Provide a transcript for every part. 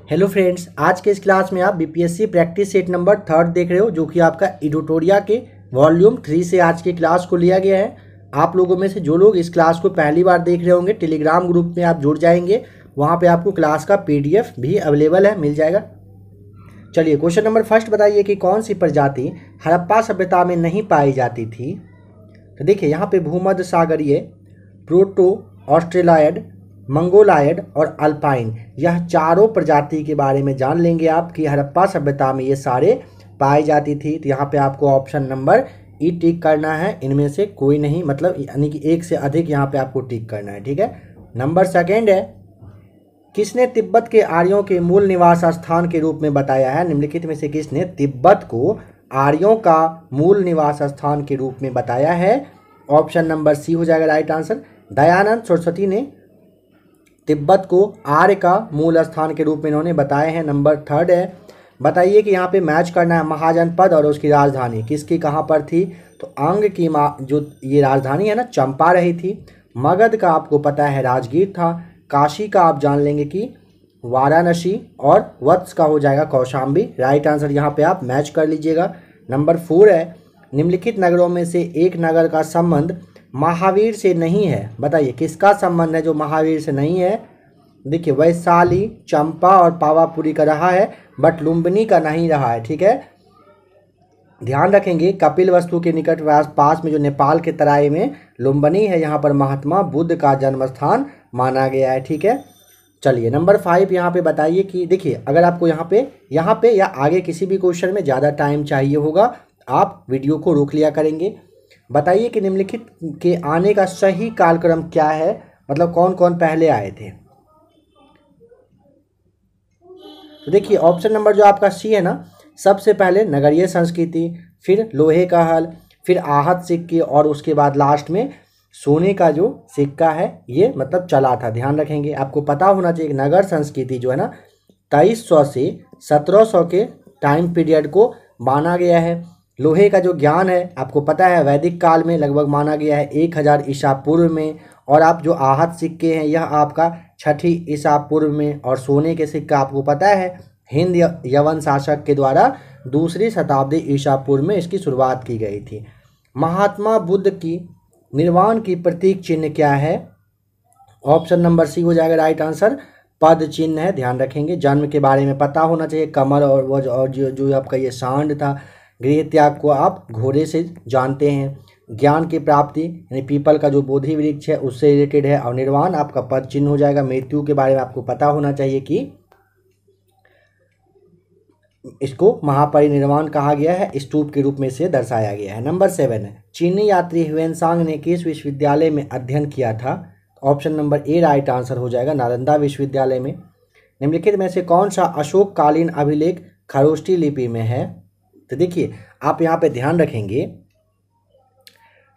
Hello friends, आज के इस क्लास में आप बीपीएससी प्रैक्टिस सेट नंबर 3 देख रहे हो, जो कि आपका एडिटोरिया के वॉल्यूम 3 से आज की क्लास को लिया गया है। आप लोगों में से जो लोग इस क्लास को पहली बार देख रहे होंगे, टेलीग्राम ग्रुप में आप जुड़ जाएंगे, वहाँ पे आपको क्लास का पीडीएफ भी अवेलेबल है, मिल जाएगा। चलिए, क्वेश्चन नंबर फर्स्ट बताइए कि कौन सी प्रजाति हड़प्पा सभ्यता में नहीं पाई जाती थी। तो देखिए यहाँ पे भूमध्य सागरीय, प्रोटो ऑस्ट्रेलॉयड, मंगोलायड और अल्पाइन, यह चारों प्रजाति के बारे में जान लेंगे आप कि हड़प्पा सभ्यता में ये सारे पाई जाती थी। तो यहाँ पे आपको ऑप्शन नंबर ई टिक करना है, इनमें से कोई नहीं, मतलब यानी कि एक से अधिक यहाँ पे आपको टिक करना है, ठीक है। नंबर सेकेंड है, किसने तिब्बत के आर्यों के मूल निवास स्थान के रूप में बताया है। निम्नलिखित में से किसने तिब्बत को आर्यों का मूल निवास स्थान के रूप में बताया है। ऑप्शन नंबर सी हो जाएगा राइट आंसर। दयानंद सरस्वती ने तिब्बत को आर्य का मूल स्थान के रूप में इन्होंने बताए हैं। नंबर थर्ड है, बताइए कि यहाँ पे मैच करना है महाजनपद और उसकी राजधानी किसकी कहाँ पर थी। तो अंग की जो ये राजधानी है ना, चंपा रही थी। मगध का आपको पता है राजगीर था। काशी का आप जान लेंगे कि वाराणसी, और वत्स का हो जाएगा कौशाम्बी। राइट आंसर यहाँ पे आप मैच कर लीजिएगा। नंबर 4 है, निम्नलिखित नगरों में से एक नगर का संबंध महावीर से नहीं है। बताइए किसका संबंध है जो महावीर से नहीं है। देखिए वैशाली, चंपा और पावापुरी का रहा है, बट लुम्बिनी का नहीं रहा है, ठीक है। ध्यान रखेंगे कपिलवस्तु के निकट पास में जो नेपाल के तराई में लुम्बिनी है, यहाँ पर महात्मा बुद्ध का जन्म स्थान माना गया है, ठीक है। चलिए नंबर 5 यहाँ पे बताइए कि देखिए अगर आपको यहाँ पे या आगे किसी भी क्वेश्चन में ज़्यादा टाइम चाहिए होगा, आप वीडियो को रोक लिया करेंगे। बताइए कि निम्नलिखित के आने का सही कालक्रम क्या है, मतलब कौन कौन पहले आए थे। तो देखिए ऑप्शन नंबर जो आपका सी है ना, सबसे पहले नगरीय संस्कृति, फिर लोहे का हल, फिर आहत सिक्के, और उसके बाद लास्ट में सोने का जो सिक्का है ये मतलब चला था। ध्यान रखेंगे, आपको पता होना चाहिए कि नगर संस्कृति जो है ना 2300 से 1700 के टाइम पीरियड को माना गया है। लोहे का जो ज्ञान है आपको पता है वैदिक काल में लगभग माना गया है 1000 ईसा पूर्व में, और आप जो आहत सिक्के हैं यह आपका 6ठी ईसा पूर्व में, और सोने के सिक्का आपको पता है हिंद यवन शासक के द्वारा 2री शताब्दी ईसा पूर्व में इसकी शुरुआत की गई थी। महात्मा बुद्ध की निर्वाण की प्रतीक चिन्ह क्या है। ऑप्शन नंबर सी हो जाएगा राइट आंसर, पद चिन्ह है। ध्यान रखेंगे, जन्म के बारे में पता होना चाहिए, कमल और जो आपका ये सांड था। गृह त्याग को आप घोड़े से जानते हैं। ज्ञान की प्राप्ति यानी पीपल का जो बोधि वृक्ष है उससे रिलेटेड है, और निर्वाण आपका पद चिन्ह हो जाएगा। मृत्यु के बारे में आपको पता होना चाहिए कि इसको महापरिनिर्वाण कहा गया है, स्तूप के रूप में इसे दर्शाया गया है। नंबर 7 है, चीनी यात्री ह्वेनसांग ने किस विश्वविद्यालय में अध्ययन किया था। ऑप्शन नंबर ए राइट आंसर हो जाएगा, नालंदा विश्वविद्यालय में। निम्नलिखित में से कौन सा अशोककालीन अभिलेख खरोष्ठी लिपि में है। तो देखिए आप यहाँ पे ध्यान रखेंगे,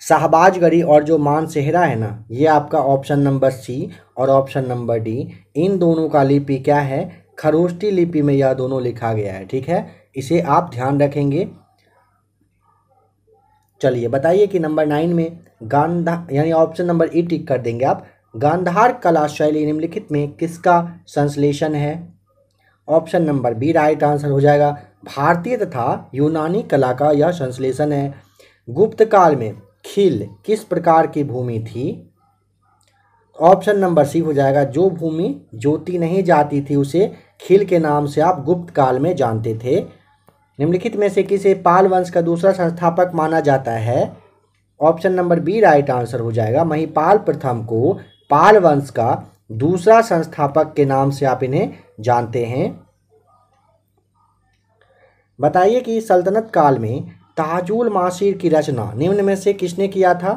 शाहबाजगढ़ी और जो मानसेहरा है ना, ये आपका ऑप्शन नंबर सी और ऑप्शन नंबर डी, इन दोनों का लिपि क्या है, खरोष्ठी लिपि में यह दोनों लिखा गया है, ठीक है। इसे आप ध्यान रखेंगे। चलिए बताइए कि नंबर 9 में गांधार यानी ऑप्शन नंबर ई टिक कर देंगे आप। गांधार कला शैली निम्नलिखित में किसका संश्लेषण है। Option number B right answer हो जाएगा, भारतीय तथा यूनानी कला का यह संश्लेषण है। गुप्त काल में खील किस प्रकार की भूमि थी। ऑप्शन नंबर सी हो जाएगा, जो भूमि जोती नहीं जाती थी उसे खील के नाम से आप गुप्त काल में जानते थे। निम्नलिखित में से किसे पाल वंश का दूसरा संस्थापक माना जाता है। Option number B right answer हो जाएगा, महिपाल प्रथम को पाल वंश का दूसरा संस्थापक के नाम से आप इन्हें जानते हैं। बताइए कि सल्तनत काल में ताजुल मासीर की रचना निम्न में से किसने किया था।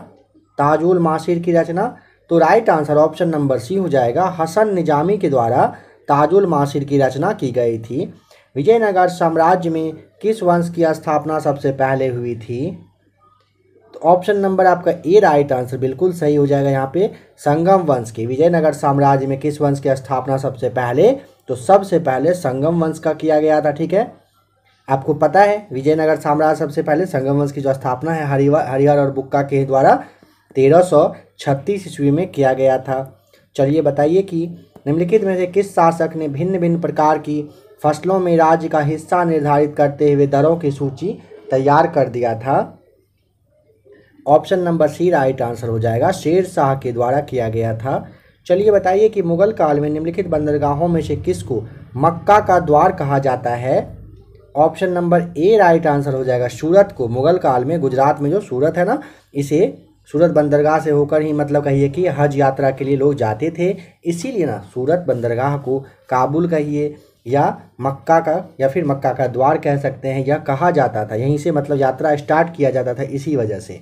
ताजुल मासीर की रचना, तो right answer option number C हो जाएगा, हसन निजामी के द्वारा ताजुल मासीर की रचना की गई थी। विजयनगर साम्राज्य में किस वंश की स्थापना सबसे पहले हुई थी। तो ऑप्शन नंबर आपका ए राइट आंसर बिल्कुल सही हो जाएगा, यहाँ पे संगम वंश की। विजयनगर साम्राज्य में किस वंश की स्थापना सबसे पहले, तो सबसे पहले संगम वंश का किया गया था, ठीक है। आपको पता है विजयनगर साम्राज्य सबसे पहले संगम वंश की जो स्थापना है हरिहर और बुक्का के द्वारा 1336 ईस्वी में किया गया था। चलिए बताइए कि निम्नलिखित में से किस शासक ने भिन्न भिन्न प्रकार की फसलों में राज्य का हिस्सा निर्धारित करते हुए दरों की सूची तैयार कर दिया था? Option number C right answer हो जाएगा, शेर शाह के द्वारा किया गया था। चलिए बताइए कि मुगल काल में निम्नलिखित बंदरगाहों में से किसको मक्का का द्वार कहा जाता है? ऑप्शन नंबर ए राइट आंसर हो जाएगा, सूरत को। मुगल काल में गुजरात में जो सूरत है ना, इसे सूरत बंदरगाह से होकर ही मतलब कहिए कि हज यात्रा के लिए लोग जाते थे, इसीलिए ना सूरत बंदरगाह को काबुल कहिए या मक्का का या फिर मक्का का द्वार कह सकते हैं, यह कहा जाता था। यहीं से मतलब यात्रा स्टार्ट किया जाता था इसी वजह से।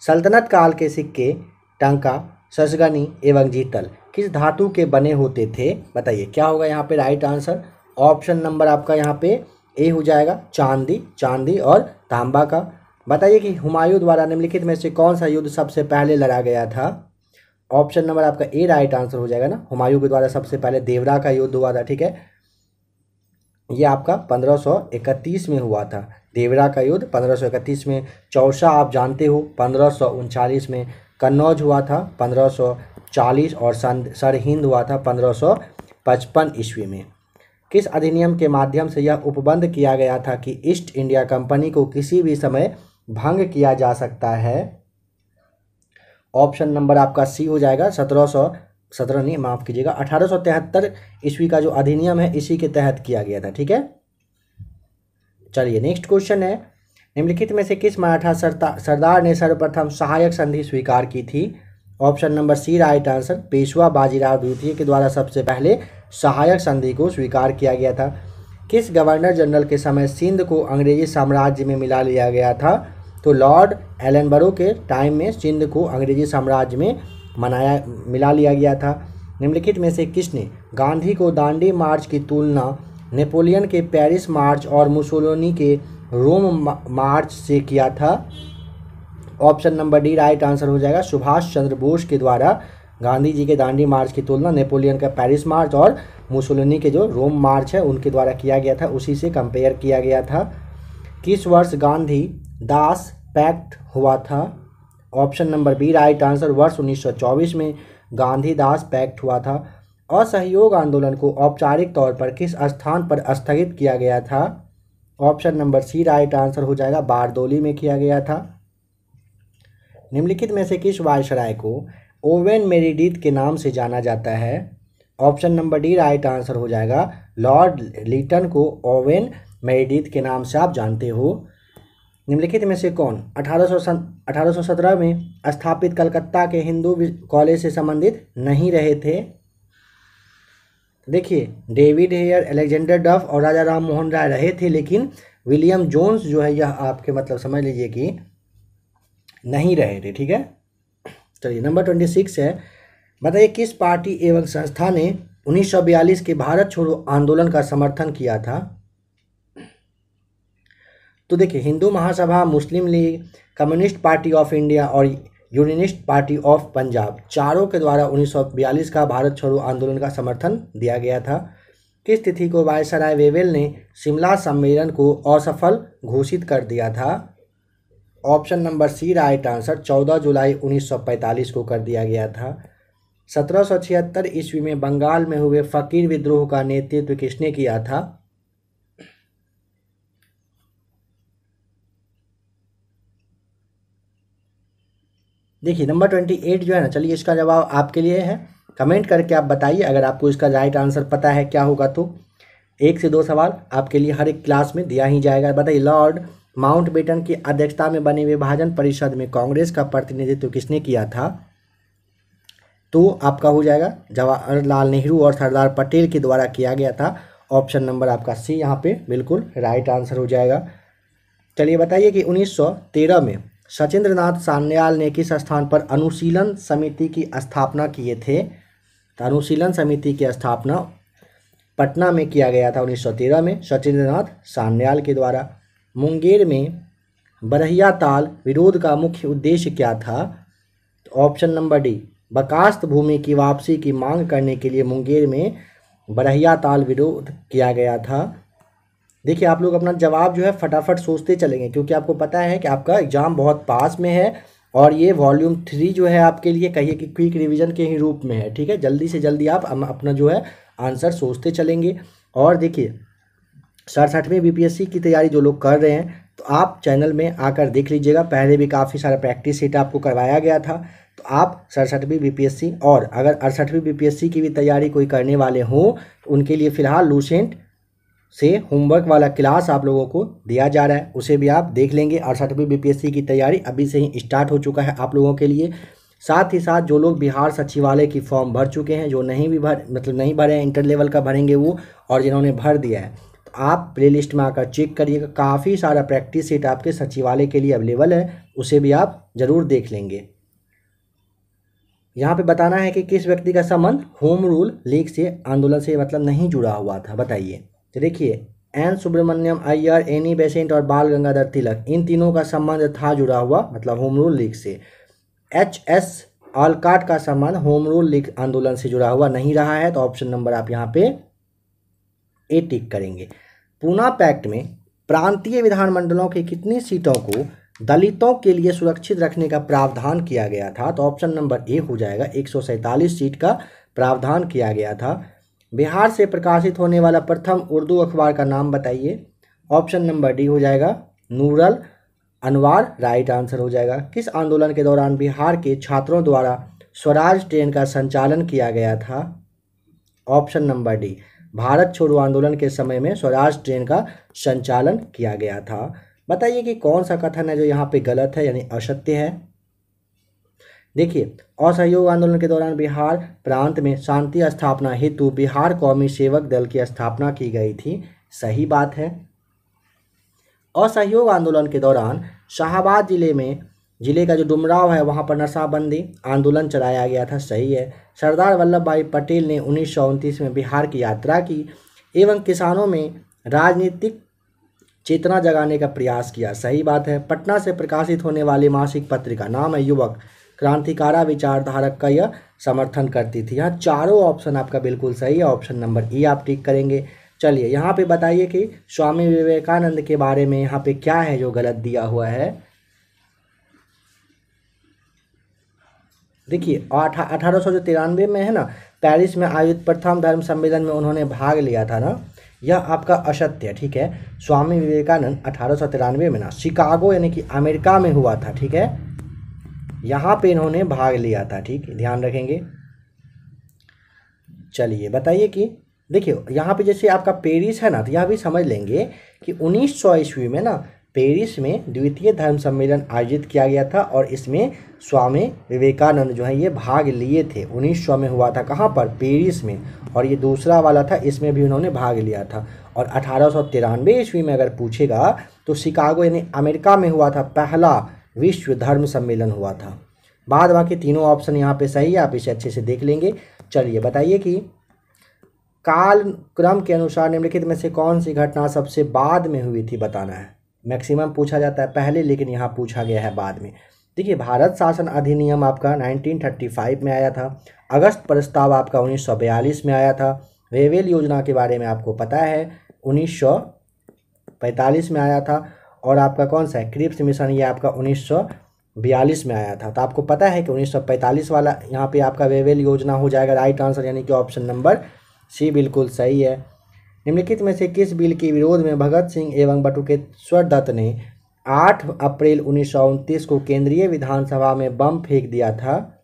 सल्तनत काल के सिक्के टंका, ससगनी एवं जीतल किस धातु के बने होते थे? बताइए क्या होगा यहाँ पे राइट आंसर? ऑप्शन नंबर आपका यहाँ पे ए हो जाएगा, चांदी और तांबा का। बताइए कि हुमायूं द्वारा निम्नलिखित में से कौन सा युद्ध सबसे पहले लड़ा गया था? ऑप्शन नंबर आपका ए राइट आंसर हो जाएगा ना, हुमायूं के द्वारा सबसे पहले देवरा का युद्ध हुआ था। ठीक है, ये आपका 1531 में हुआ था, देवरा का युद्ध 1531 में। चौसा आप जानते हो 1539 में। कन्नौज हुआ था 1540 और सरहिंद हुआ था 1555 ईस्वी में। किस अधिनियम के माध्यम से यह उपबंध किया गया था कि ईस्ट इंडिया कंपनी को किसी भी समय भंग किया जा सकता है? ऑप्शन नंबर आपका सी हो जाएगा, 1717 नहीं माफ़ कीजिएगा 1873 ईस्वी का जो अधिनियम है इसी के तहत किया गया था। ठीक है, चलिए नेक्स्ट क्वेश्चन है, निम्नलिखित में से किस मराठा सरदार ने सर्वप्रथम सहायक संधि स्वीकार की थी? Option number C right answer, Peshwa Bajirao द्वितीय के द्वारा सबसे पहले सहायक संधि को स्वीकार किया गया था। किस गवर्नर जनरल के समय सिंध को अंग्रेजी साम्राज्य में मिला लिया गया था? तो लॉर्ड एलनबरो के टाइम में सिंध को अंग्रेजी साम्राज्य में मिला लिया गया था। निम्नलिखित में से किसने गांधी को दांडी मार्च की तुलना नेपोलियन के पेरिस मार्च और मुसोलिनी के रोम मार्च से किया था? Option number D right answer हो जाएगा, सुभाष चंद्र बोस के द्वारा गांधी जी के दांडी मार्च की तुलना नेपोलियन का पेरिस मार्च और मुसोलिनी के जो रोम मार्च है उनके द्वारा किया गया था, उसी से कंपेयर किया गया था। किस वर्ष गांधी दास पैक्ट हुआ था? Option number B right answer, वर्ष 1924 में गांधी दास पैक्ट हुआ था। असहयोग आंदोलन को औपचारिक तौर पर किस स्थान पर स्थगित किया गया था? Option number C right answer हो जाएगा, बारदोली में किया गया था। निम्नलिखित में से किस वायसराय को ओवेन मेरिडिथ के नाम से जाना जाता है? Option number D right answer हो जाएगा, लॉर्ड लिटन को ओवेन मेरिडिथ के नाम से आप जानते हो। निम्नलिखित में से कौन 1817 में स्थापित कलकत्ता के हिंदू कॉलेज से संबंधित नहीं रहे थे? देखिए, डेविड हेयर, अलेक्जेंडर डफ और राजा राम मोहन राय रहे थे, लेकिन विलियम जोन्स जो है यह आपके मतलब समझ लीजिए कि नहीं रहे थे। ठीक है, चलिए नंबर 26 है, बताइए किस पार्टी एवं संस्था ने 1942 के भारत छोड़ो आंदोलन का समर्थन किया था? तो देखिए, Hindu Mahasabha, Muslim League, Communist Party of India और यूनियनिस्ट पार्टी ऑफ पंजाब, चारों के द्वारा 1942 का भारत छोड़ो आंदोलन का समर्थन दिया गया था। किस तिथि को वायसराय वेवेल ने शिमला सम्मेलन को असफल घोषित कर दिया था? Option number C right answer, 14 जुलाई 1945 को कर दिया गया था। 1776 ईस्वी में बंगाल में हुए फकीर विद्रोह का नेतृत्व किसने किया था? देखिए नंबर 28 जो है ना, चलिए इसका जवाब आपके लिए है, कमेंट करके आप बताइए अगर आपको इसका राइट आंसर पता है क्या होगा। तो 1 से 2 सवाल आपके लिए हर एक क्लास में दिया ही जाएगा। बताइए, लॉर्ड माउंटबेटन की अध्यक्षता में बनी विभाजन परिषद में कांग्रेस का प्रतिनिधित्व किसने किया था? तो आपका हो जाएगा जवाहरलाल नेहरू और सरदार पटेल के द्वारा किया गया था। ऑप्शन नंबर आपका सी यहाँ पे बिल्कुल राइट आंसर हो जाएगा। चलिए बताइए कि 1913 में सचिंद्रनाथ सान्याल ने किस स्थान पर अनुशीलन समिति की स्थापना किए थे? तो अनुशीलन समिति की स्थापना पटना में किया गया था 1913 में सचिंद्रनाथ सान्याल के द्वारा। मुंगेर में बरहिया ताल विरोध का मुख्य उद्देश्य क्या था? तो ऑप्शन नंबर डी, बकास्त भूमि की वापसी की मांग करने के लिए मुंगेर में बरहिया ताल विरोध किया गया था। देखिए, आप लोग अपना जवाब जो है फटाफट सोचते चलेंगे, क्योंकि आपको पता है कि आपका एग्ज़ाम बहुत पास में है और ये वॉल्यूम 3 जो है आपके लिए कहिए कि क्विक रिवीजन के ही रूप में है, ठीक है। जल्दी से जल्दी आप अपना जो है आंसर सोचते चलेंगे। और देखिए 67वीं बीपीएससी की तैयारी जो लोग कर रहे हैं तो आप चैनल में आकर देख लीजिएगा, पहले भी काफ़ी सारा प्रैक्टिस सेट आपको करवाया गया था। तो आप 67वीं बीपीएससी और अगर 68वीं बीपीएससी की भी तैयारी कोई करने वाले हों तो उनके लिए फ़िलहाल लूसेंट से होमवर्क वाला क्लास आप लोगों को दिया जा रहा है, उसे भी आप देख लेंगे। 68वीं बीपीएससी की तैयारी अभी से ही स्टार्ट हो चुका है आप लोगों के लिए। साथ ही साथ जो लोग बिहार सचिवालय की फॉर्म भर चुके हैं, जो नहीं भी नहीं भरे हैं, इंटर लेवल का भरेंगे वो, और जिन्होंने भर दिया है तो आप प्लेलिस्ट में आकर चेक करिएगा, काफ़ी सारा प्रैक्टिस सेट आपके सचिवालय के लिए अवेलेबल है, उसे भी आप ज़रूर देख लेंगे। यहाँ पे बताना है कि किस व्यक्ति का संबंध होम रूल लीग से आंदोलन से मतलब नहीं जुड़ा हुआ था, बताइए। तो देखिए N Subramaniam Iyer, Annie Besant और बाल गंगाधर तिलक, इन तीनों का संबंध था जुड़ा हुआ मतलब होम रूल लीग से। एच.एस. ऑलकाट का संबंध होम रूल लीग आंदोलन से जुड़ा हुआ नहीं रहा है, तो ऑप्शन नंबर आप यहाँ पे ए टिक करेंगे। पूना पैक्ट में प्रांतीय विधानमंडलों की कितनी सीटों को दलितों के लिए सुरक्षित रखने का प्रावधान किया गया था, तो ऑप्शन नंबर ए हो जाएगा, 147 सीट का प्रावधान किया गया था। बिहार से प्रकाशित होने वाला प्रथम उर्दू अखबार का नाम बताइए, ऑप्शन नंबर डी हो जाएगा, नूरल अनवार राइट आंसर हो जाएगा। किस आंदोलन के दौरान बिहार के छात्रों द्वारा स्वराज ट्रेन का संचालन किया गया था, ऑप्शन नंबर डी, भारत छोड़ो आंदोलन के समय में स्वराज ट्रेन का संचालन किया गया था। बताइए कि कौन सा कथन है जो यहाँ पे गलत है यानी असत्य है। देखिए असहयोग आंदोलन के दौरान बिहार प्रांत में शांति स्थापना हेतु बिहार कौमी सेवक दल की स्थापना की गई थी, सही बात है। असहयोग आंदोलन के दौरान शाहाबाद जिले का जो डुमराव है वहाँ पर नशाबंदी आंदोलन चलाया गया था, सही है। सरदार वल्लभ भाई पटेल ने 1929 में बिहार की यात्रा की एवं किसानों में राजनीतिक चेतना जगाने का प्रयास किया, सही बात है। पटना से प्रकाशित होने वाली मासिक पत्रिका नाम है युवक, क्रांतिकारा विचारधारक का यह समर्थन करती थी। यहाँ चारों ऑप्शन आपका बिल्कुल सही है, ऑप्शन नंबर ई आप टिक करेंगे। चलिए यहाँ पे बताइए कि स्वामी विवेकानंद के बारे में यहाँ पे क्या है जो गलत दिया हुआ है। देखिए 1893 में है ना, पेरिस में आयोजित प्रथम धर्म सम्मेलन में उन्होंने भाग लिया था ना, यह आपका असत्य है, ठीक है। स्वामी विवेकानंद 1893 में ना शिकागो यानी कि अमेरिका में हुआ था, ठीक है, यहाँ पे इन्होंने भाग लिया था, ठीक, ध्यान रखेंगे। चलिए बताइए कि देखिए यहाँ पे जैसे आपका पेरिस है ना, तो यह भी समझ लेंगे कि 1900 ईस्वी में ना पेरिस में द्वितीय धर्म सम्मेलन आयोजित किया गया था और इसमें स्वामी विवेकानंद जो है ये भाग लिए थे। 1900 में हुआ था, कहाँ पर, पेरिस में, और ये दूसरा वाला था इसमें भी उन्होंने भाग लिया था। और 1893 ईस्वी में अगर पूछेगा तो शिकागो यानी अमेरिका में हुआ था, पहला विश्व धर्म सम्मेलन हुआ था। बाद बाकी तीनों ऑप्शन यहाँ पे सही है, आप इसे अच्छे से देख लेंगे। चलिए बताइए कि काल क्रम के अनुसार निम्नलिखित में से कौन सी घटना सबसे बाद में हुई थी, बताना है। मैक्सिमम पूछा जाता है पहले, लेकिन यहाँ पूछा गया है बाद में। देखिए भारत शासन अधिनियम आपका 1935 में आया था, अगस्त प्रस्ताव आपका 1942 में आया था, रेवेल योजना के बारे में आपको पता है 1945 में आया था, और आपका कौन सा है क्रिप्स मिशन, ये आपका 1942 में आया था। तो आपको पता है कि 1945 वाला यहाँ पे आपका रेवेल योजना हो जाएगा राइट आंसर, यानी कि ऑप्शन नंबर सी बिल्कुल सही है। निम्नलिखित में से किस बिल के विरोध में भगत सिंह एवं बटुकेश्वर दत्त ने 8 अप्रैल 1929 को केंद्रीय विधानसभा में बम फेंक दिया था।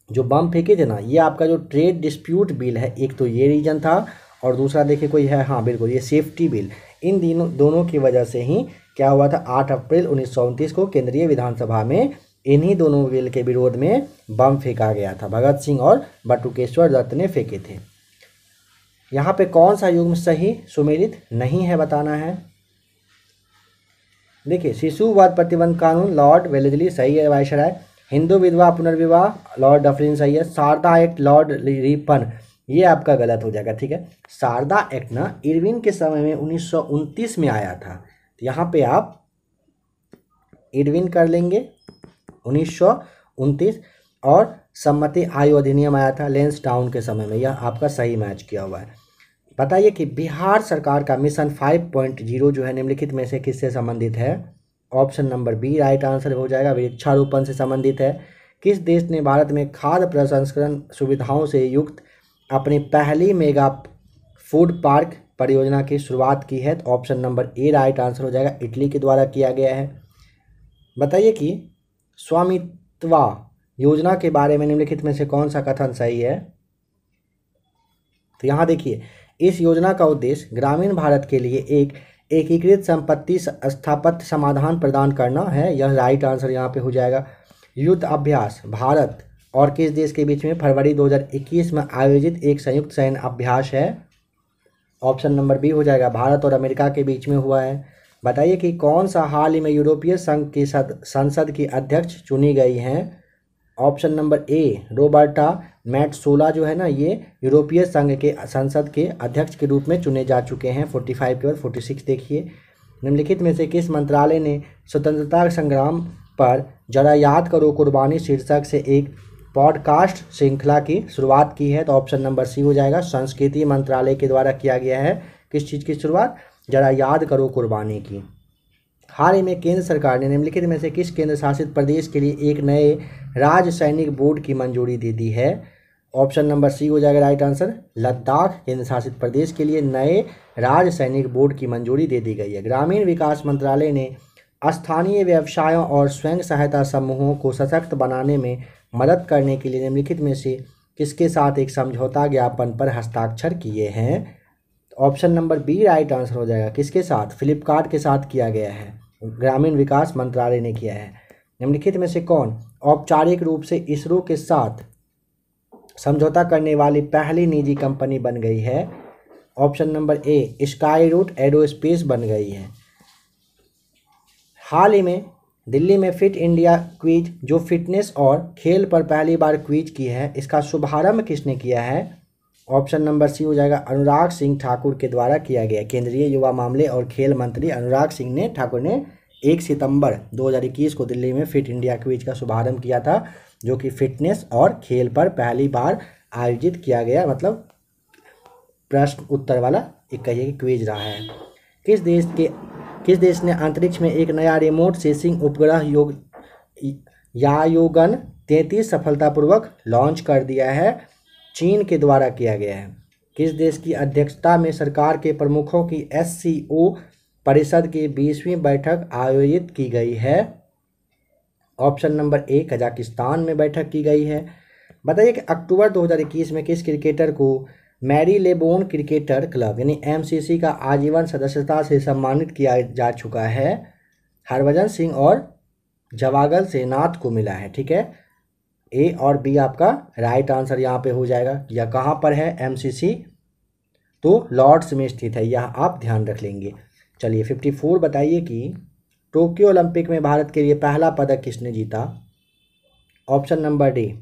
जो बम फेंके थे ना, ये आपका जो ट्रेड डिस्प्यूट बिल है, एक तो ये रीजन था और दूसरा देखिए कोई है, हाँ बिल्कुल ये सेफ्टी बिल। इन दोनों की वजह से ही क्या हुआ था, 8 अप्रैल 1929 को केंद्रीय विधानसभा में इन्हीं दोनों बिल के विरोध में बम फेंका गया था, भगत सिंह और बटुकेश्वर दत्त ने फेंके थे। यहाँ पे कौन सा युग्म सही सुमेलित नहीं है, बताना है। देखिए शिशुवाद प्रतिबंध कानून लॉर्ड वेलेस्ली सही है, वायसराय। हिंदू विधवा पुनर्विवाह लॉर्ड डफरिन सही है। शारदा एक्ट लॉर्ड रिपन ये आपका गलत हो जाएगा, ठीक है। शारदा एक्ट ना इरविन के समय में 1929 में आया था, तो यहाँ पे आप इरविन कर लेंगे 1929, और सम्मति आयु अधिनियम आया था लेंसडाउन के समय में, यह आपका सही मैच किया हुआ है। बताइए कि बिहार सरकार का मिशन 5.0 जो है निम्नलिखित में से किससे संबंधित है, option number B right answer हो जाएगा, वृक्षारोपण से संबंधित है। किस देश ने भारत में खाद्य प्रसंस्करण सुविधाओं से युक्त अपनी पहली मेगा फूड पार्क परियोजना की शुरुआत की है? तो ऑप्शन नंबर ए राइट आंसर हो जाएगा, इटली के द्वारा किया गया है। बताइए कि स्वामित्वा योजना के बारे में निम्नलिखित में से कौन सा कथन सही है? तो यहाँ देखिए, इस योजना का उद्देश्य ग्रामीण भारत के लिए एक एकीकृत संपत्ति स्थापत्य समाधान प्रदान करना है। यह राइट आंसर यहाँ पे हो जाएगा। युद्ध अभ्यास भारत और किस देश के बीच में फरवरी 2021 में आयोजित एक संयुक्त सैन्य अभ्यास है? ऑप्शन नंबर बी हो जाएगा, भारत और अमेरिका के बीच में हुआ है। बताइए कि कौन सा हाल ही में यूरोपीय संघ की संसद की अध्यक्ष चुनी गई हैं? ऑप्शन नंबर ए रोबर्टा मैट्सोला जो है ना, ये यूरोपीय संघ के संसद के अध्यक्ष के रूप में चुने जा चुके हैं। 45 के बाद 46 देखिए, निम्नलिखित में से किस मंत्रालय ने स्वतंत्रता संग्राम पर जरा याद करो कुर्बानी शीर्षक से एक पॉडकास्ट श्रृंखला की शुरुआत की है? तो ऑप्शन नंबर सी हो जाएगा, संस्कृति मंत्रालय के द्वारा किया गया है। किस चीज़ की शुरुआत? जरा याद करो कुर्बानी की। हाल ही में केंद्र सरकार ने निम्नलिखित में से किस केंद्र शासित प्रदेश के लिए एक नए राज्य सैनिक बोर्ड की मंजूरी दे दी है? ऑप्शन नंबर सी हो जाएगा राइट आंसर, लद्दाख केंद्र शासित प्रदेश के लिए नए राज्य सैनिक बोर्ड की मंजूरी दे दी गई है। ग्रामीण विकास मंत्रालय ने स्थानीय व्यवसायों और स्वयं सहायता समूहों को सशक्त बनाने में मदद करने के लिए निम्नलिखित में से किसके साथ एक समझौता ज्ञापन पर हस्ताक्षर किए हैं? Option number B right answer हो जाएगा, किसके साथ? फ्लिपकार्ट के साथ किया गया है, ग्रामीण विकास मंत्रालय ने किया है। निम्नलिखित में से कौन औपचारिक रूप से इसरो के साथ समझौता करने वाली पहली निजी कंपनी बन गई है? Option number A Skyroot Aerospace बन गई है। हाल ही में दिल्ली में फिट इंडिया क्विज, जो फिटनेस और खेल पर पहली बार क्विज की है, इसका शुभारंभ किसने किया है? ऑप्शन नंबर सी हो जाएगा, अनुराग सिंह ठाकुर के द्वारा किया गया। केंद्रीय युवा मामले और खेल मंत्री अनुराग सिंह ठाकुर ने 1 सितंबर 2021 को दिल्ली में फिट इंडिया क्विज का शुभारंभ किया था, जो कि फिटनेस और खेल पर पहली बार आयोजित किया गया, मतलब प्रश्न उत्तर वाला एक कहिए कि क्विज रहा है। किस देश ने अंतरिक्ष में एक नया रिमोट सेंसिंग उपग्रह यायोगन 33 सफलतापूर्वक लॉन्च कर दिया है? चीन के द्वारा किया गया है। किस देश की अध्यक्षता में सरकार के प्रमुखों की SCO परिषद की 20वीं बैठक आयोजित की गई है? ऑप्शन नंबर ए कजाकिस्तान में बैठक की गई है। बताइए कि अक्टूबर 2021 में किस क्रिकेटर को मैरी लेबोन क्रिकेटर क्लब यानी MCC का आजीवन सदस्यता से सम्मानित किया जा चुका है? हरभजन सिंह और जवागल सेनाथ को मिला है। ठीक है, ए और बी आपका राइट आंसर यहाँ पे हो जाएगा। यह कहाँ पर है MCC? तो लॉर्ड्स में स्थित है, यह आप ध्यान रख लेंगे। चलिए 54 बताइए कि टोक्यो ओलंपिक में भारत के लिए पहला पदक किसने जीता? Option number D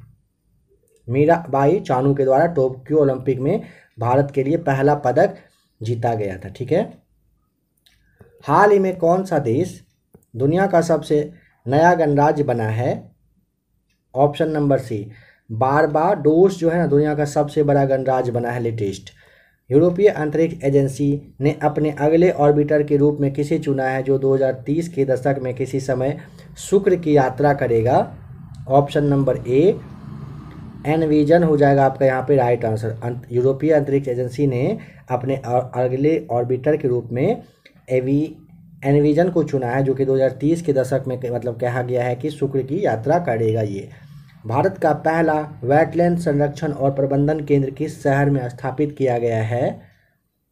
Mirabai Chanu के द्वारा टोक्यो ओलंपिक में भारत के लिए पहला पदक जीता गया था। ठीक है, हाल ही में कौन सा देश दुनिया का सबसे नया गणराज्य बना है? ऑप्शन नंबर सी बारबाडोस जो है ना, दुनिया का सबसे बड़ा गणराज्य बना है, लेटेस्ट। यूरोपीय अंतरिक्ष एजेंसी ने अपने अगले ऑर्बिटर के रूप में किसे चुना है, जो 2030 के दशक में किसी समय शुक्र की यात्रा करेगा? ऑप्शन नंबर ए एनविजन हो जाएगा आपका यहाँ पे राइट आंसर। यूरोपीय अंतरिक्ष एजेंसी ने अपने अगले ऑर्बिटर के रूप में एनविजन को चुना है, जो कि 2030 के दशक में मतलब कहा गया है कि शुक्र की यात्रा करेगा ये। भारत का पहला वेटलैंड संरक्षण और प्रबंधन केंद्र किस शहर में स्थापित किया गया है?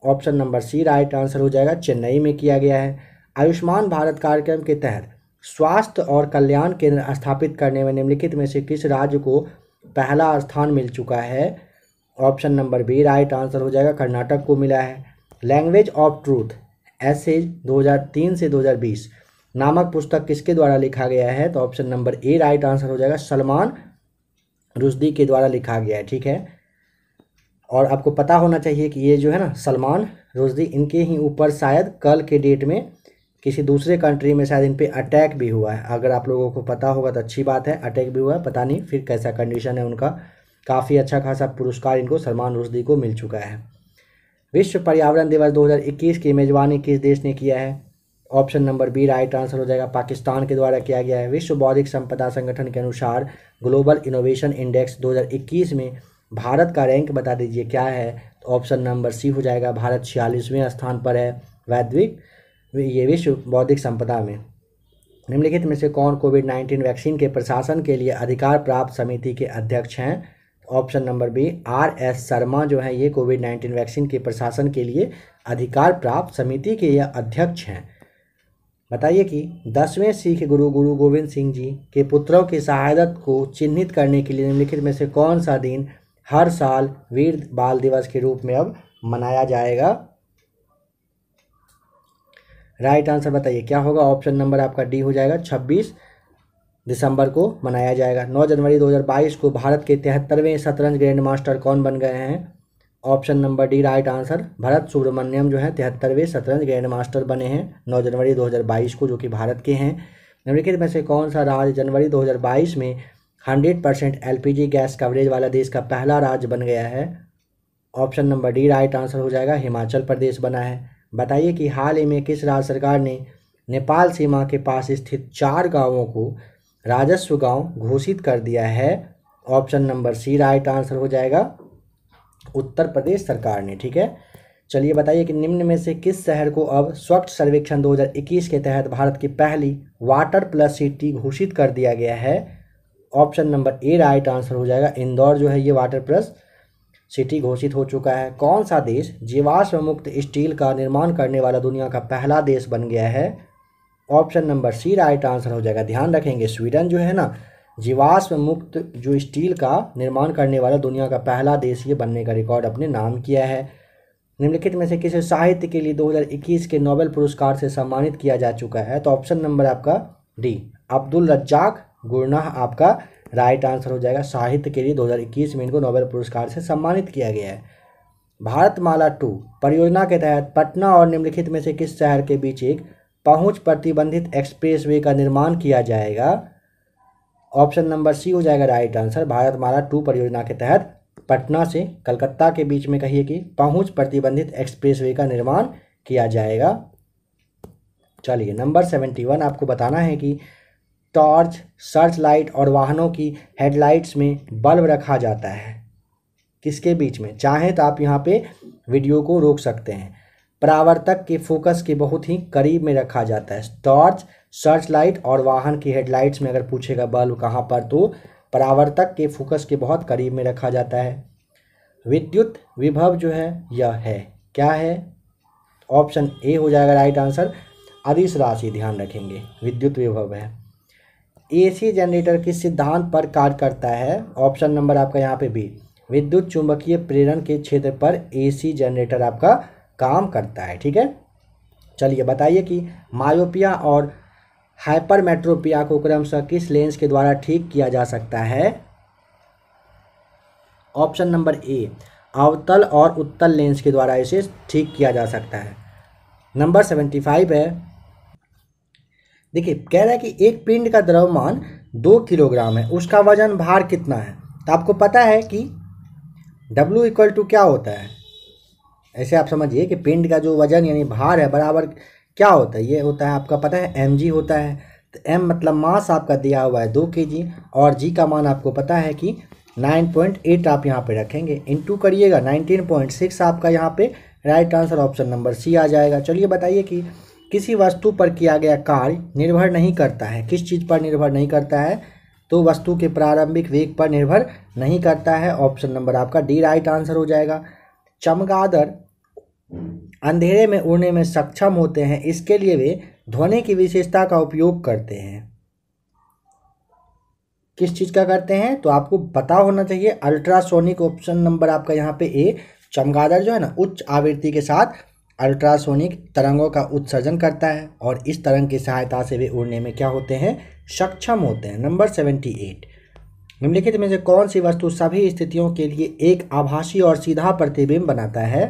Option number C right answer हो जाएगा, चेन्नई में किया गया है। आयुष्मान भारत कार्यक्रम के तहत स्वास्थ्य और कल्याण केंद्र स्थापित करने में निम्नलिखित में से किस राज्य को पहला स्थान मिल चुका है? Option number B right answer हो जाएगा, कर्नाटक को मिला है। लैंग्वेज ऑफ ट्रूथ ऐसे 2003 से 2020 नामक पुस्तक किसके द्वारा लिखा गया है? तो ऑप्शन नंबर ए राइट आंसर हो जाएगा, सलमान रुश्दी के द्वारा लिखा गया है। ठीक है, और आपको पता होना चाहिए कि ये जो है ना सलमान रुश्दी, इनके ही ऊपर शायद कल के डेट में किसी दूसरे कंट्री में शायद इन पे अटैक भी हुआ है। अगर आप लोगों को पता होगा तो अच्छी बात है, अटैक भी हुआ है, पता नहीं फिर कैसा कंडीशन है उनका। काफ़ी अच्छा खासा पुरस्कार इनको सलमान रुश्दी को मिल चुका है। विश्व पर्यावरण दिवस 2021 की मेजबानी किस देश ने किया है? Option number B right answer हो जाएगा, पाकिस्तान के द्वारा किया गया है। विश्व बौद्धिक संपदा संगठन के अनुसार ग्लोबल इनोवेशन इंडेक्स 2021 में भारत का रैंक बता दीजिए क्या है। तो ऑप्शन नंबर सी हो जाएगा, भारत 46वें स्थान पर है वैश्विक ये विश्व बौद्धिक संपदा में। निम्नलिखित में से कौन कोविड-19 वैक्सीन के प्रशासन के लिए अधिकार प्राप्त समिति के अध्यक्ष हैं। Option number B R S. Sharma जो है ये कोविड-19 वैक्सीन के प्रशासन के लिए अधिकार प्राप्त समिति के यह अध्यक्ष हैं। बताइए कि 10वें सिख गुरु गुरु गोविंद सिंह जी के पुत्रों की शहादत को चिन्हित करने के लिए निम्नलिखित में से कौन सा दिन हर साल वीर बाल दिवस के रूप में अब मनाया जाएगा। राइट आंसर बताइए क्या होगा। ऑप्शन नंबर आपका डी हो जाएगा, 26 दिसंबर को मनाया जाएगा। 9 जनवरी 2022 को भारत के 73वें शतरंज ग्रैंड मास्टर कौन बन गए हैं। Option number D right answer, Bharat Subramaniam जो है 73वें शतरंज ग्रैंड मास्टर बने हैं 9 जनवरी 2022 को, जो कि भारत के हैं। निम्नलिखित में से कौन सा राज्य जनवरी 2022 में 100% LPG गैस कवरेज वाला देश का पहला राज्य बन गया है। Option number D right answer हो जाएगा, हिमाचल प्रदेश बना है। बताइए कि हाल ही में किस राज्य सरकार ने नेपाल सीमा के पास स्थित 4 गांवों को राजस्व गांव घोषित कर दिया है। Option number C right answer हो जाएगा, उत्तर प्रदेश सरकार ने। ठीक है, चलिए बताइए कि निम्न में से किस शहर को अब स्वच्छ सर्वेक्षण 2021 के तहत भारत की पहली वाटर प्लस सिटी घोषित कर दिया गया है। ऑप्शन नंबर ए राइट आंसर हो जाएगा, इंदौर जो है ये वाटर प्लस सिटी घोषित हो चुका है। कौन सा देश जीवाश्म मुक्त स्टील का निर्माण करने वाला दुनिया का पहला देश बन गया है। Option number C right answer हो जाएगा। ध्यान रखेंगे स्वीडन जो है ना, जीवाश्म मुक्त जो स्टील का निर्माण करने वाला दुनिया का पहला देश ये बनने का रिकॉर्ड अपने नाम किया है। निम्नलिखित में से किसे साहित्य के लिए 2021 के नोबेल पुरस्कार से सम्मानित किया जा चुका है। तो ऑप्शन नंबर आपका डी अब्दुल रज्जाक गुरनाह आपका राइट आंसर हो जाएगा। साहित्य के लिए 2021 में इनको नोबेल पुरस्कार से सम्मानित किया गया है। भारतमाला 2 परियोजना के तहत पटना और निम्नलिखित में से किस शहर के बीच एक पहुंच प्रतिबंधित एक्सप्रेसवे का निर्माण किया जाएगा। ऑप्शन नंबर सी हो जाएगा राइट आंसर, भारतमाला 2 परियोजना के तहत पटना से कलकत्ता के बीच में कहिए कि पहुंच प्रतिबंधित एक्सप्रेसवे का निर्माण किया जाएगा। चलिए नंबर 71 आपको बताना है कि टॉर्च, सर्च लाइट और वाहनों की हेडलाइट्स में बल्ब रखा जाता है किसके बीच में। चाहे तो आप यहाँ पे वीडियो को रोक सकते हैं। परावर्तक के फोकस के बहुत ही करीब में रखा जाता है। टॉर्च, सर्च लाइट और वाहन की हेडलाइट्स में अगर पूछेगा बल्ब कहाँ पर, तो परावर्तक के फोकस के बहुत करीब में रखा जाता है। विद्युत विभव जो है यह है क्या है। ऑप्शन ए हो जाएगा राइट आंसर, अदिश राशि। ध्यान रखेंगे विद्युत विभव है। AC जनरेटर किस सिद्धांत पर कार्य करता है। ऑप्शन नंबर आपका यहाँ पे बी, विद्युत चुंबकीय प्रेरण के क्षेत्र पर AC जनरेटर आपका काम करता है। ठीक है, चलिए बताइए कि मायोपिया और हाइपरमेट्रोपिया को क्रमशः किस लेंस के द्वारा ठीक किया जा सकता है। ऑप्शन नंबर ए, अवतल और उत्तल लेंस के द्वारा इसे ठीक किया जा सकता है। नंबर 75 है। देखिए कह रहा है कि एक पिंड का द्रव्यमान 2 किलोग्राम है, उसका वजन भार कितना है। तो आपको पता है कि W इक्वल टू क्या होता है। ऐसे आप समझिए कि पिंड का जो वजन यानी भार है बराबर क्या होता है, ये होता है आपका पता है mg होता है। तो m मतलब मास आपका दिया हुआ है 2 kg और g का मान आपको पता है कि 9.8 आप यहाँ पे रखेंगे, इंटू करिएगा 19.6 आपका यहाँ पे right answer option number C आ जाएगा। चलिए बताइए कि किसी वस्तु पर किया गया कार्य निर्भर नहीं करता है। किस चीज़ पर निर्भर नहीं करता है, तो वस्तु के प्रारंभिक वेग पर निर्भर नहीं करता है। ऑप्शन नंबर आपका डी राइट आंसर हो जाएगा। चमगादड़ अंधेरे में उड़ने में सक्षम होते हैं, इसके लिए वे ध्वनि की विशेषता का उपयोग करते हैं। किस चीज़ का करते हैं, तो आपको पता होना चाहिए अल्ट्रासोनिक। ऑप्शन नंबर आपका यहाँ पे ए, चमगादड़ जो है ना उच्च आवृत्ति के साथ अल्ट्रासोनिक तरंगों का उत्सर्जन करता है और इस तरंग की सहायता से वे उड़ने में क्या होते हैं, सक्षम होते हैं। नंबर 78, निम्नलिखित में से कौन सी वस्तु सभी स्थितियों के लिए एक आभासी और सीधा प्रतिबिंब बनाता है।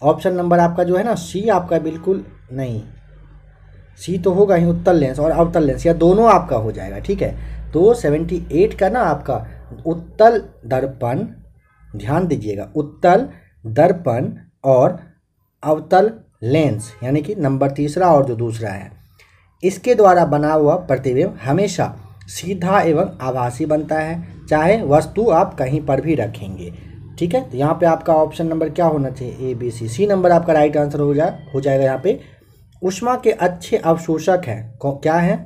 ऑप्शन नंबर आपका जो है ना सी आपका बिल्कुल नहीं, सी तो होगा ही, उत्तल लेंस और अवतल लेंस या दोनों आपका हो जाएगा। ठीक है, तो 78 का ना आपका उत्तल दर्पण, ध्यान दीजिएगा उत्तल दर्पण और अवतल लेंस यानी कि नंबर तीसरा और जो दूसरा है, इसके द्वारा बना हुआ प्रतिबिंब हमेशा सीधा एवं आभासी बनता है, चाहे वस्तु आप कहीं पर भी रखेंगे। ठीक है, तो यहाँ पे आपका ऑप्शन नंबर क्या होना चाहिए, A B C. C number आपका राइट आंसर हो जाएगा यहाँ पे। ऊष्मा के अच्छे अवशोषक हैं क्या है,